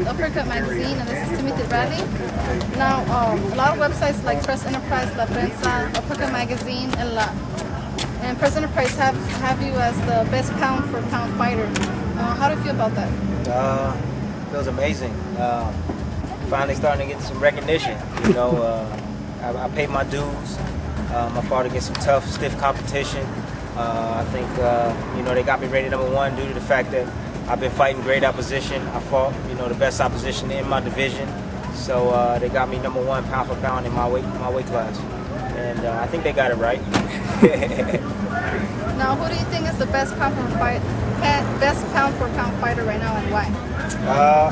Uppercut Magazine, and this is Timothy Bradley. Now, a lot of websites like Press Enterprise, La Prensa, Uppercut Magazine, and Press Enterprise have you as the best pound-for-pound fighter. How do you feel about that? Feels amazing. Finally starting to get some recognition. You know, I paid my dues. I fought against some tough, stiff competition. I think, you know, they got me rated #1 due to the fact that I've been fighting great opposition. I fought, you know, the best opposition in my division. So they got me #1 pound for pound in my weight class. And I think they got it right. Now, who do you think is the best pound for pound fighter right now, and why?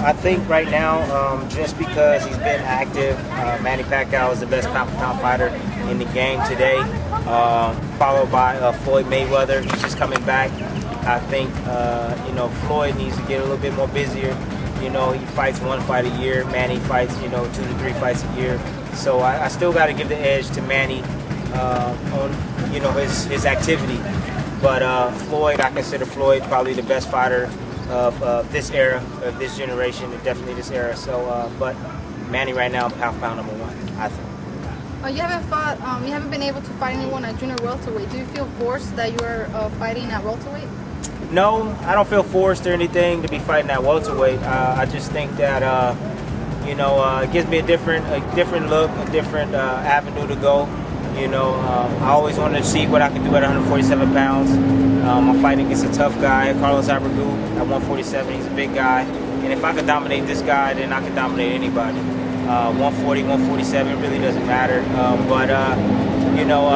I think right now, just because he's been active, Manny Pacquiao is the best pound for pound fighter in the game today, followed by Floyd Mayweather. He's just coming back. I think you know, Floyd needs to get a little bit more busier. You know, he fights 1 fight a year. Manny fights, you know, 2 to 3 fights a year. So I still got to give the edge to Manny on, you know, his activity. But Floyd, I consider Floyd probably the best fighter of this era, of this generation, and definitely this era. So, but Manny right now, pound for pound #1, I think. You haven't been able to fight anyone at junior welterweight. Do you feel forced that you are fighting at welterweight? No, I don't feel forced or anything to be fighting at welterweight. I just think that you know, it gives me a different look, a different avenue to go. You know, I always wanted to see what I could do at 147 pounds. I'm fighting against a tough guy, Carlos Abregu, at 147. He's a big guy, and if I could dominate this guy, then I could dominate anybody. 140, 147, it really doesn't matter. But you know,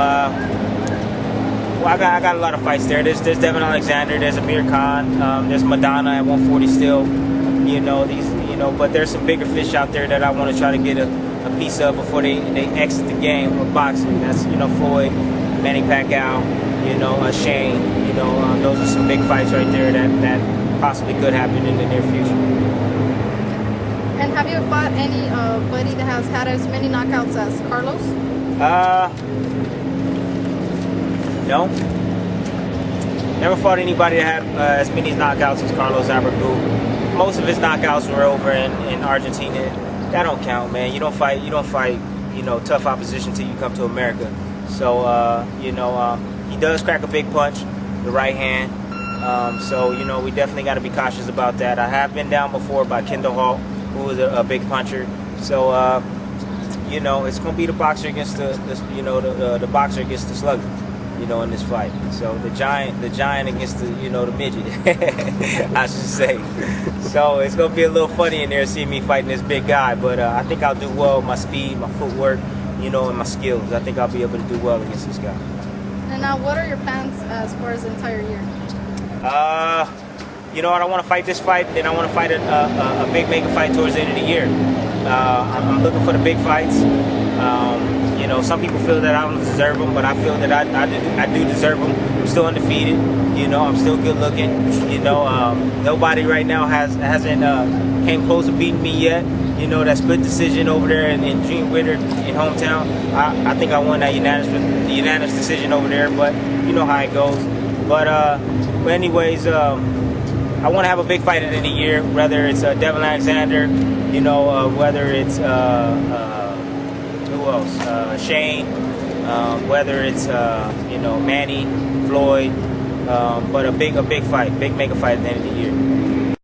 well, I got a lot of fights there. There's Devon Alexander, there's Amir Khan, there's Madonna at 140 still. You know, but there's some bigger fish out there that I want to try to get a piece of before they exit the game of boxing. That's, you know, Floyd, Manny Pacquiao, you know, Shane. You know, those are some big fights right there that possibly could happen in the near future. And have you fought anybody that has had as many knockouts as Carlos? No. Never fought anybody that had as many knockouts as Carlos Abregu. Most of his knockouts were over in Argentina. That don't count, man. You don't fight, you know, tough opposition till you come to America. So, you know, he does crack a big punch, the right hand. So, you know, we definitely got to be cautious about that. I have been down before by Kendall Hall, who was a big puncher. So, you know, it's gonna be the boxer against the boxer against the slugger, you know, in this fight. So the giant against the, you know, the midget, I should say. So it's gonna be a little funny in there seeing me fighting this big guy, but I think I'll do well with my speed, my footwork, you know, and my skills. I think I'll be able to do well against this guy. And now, what are your plans as far as the entire year? You know, I want to fight this fight, then I want to fight a big mega fight towards the end of the year. I'm looking for the big fights. You know, some people feel that I don't deserve them, but I feel that I do deserve them. I'm still undefeated. You know, I'm still good looking. You know, nobody right now hasn't came close to beating me yet. You know, that split decision over there in Junior Witter in hometown. I think I won that unanimous decision over there, but you know how it goes. But anyways, I want to have a big fight at the end of the year, whether it's Devon Alexander, you know, whether it's who else? Shane, whether it's you know, Manny, Floyd, but a big fight, big mega fight at the end of the year.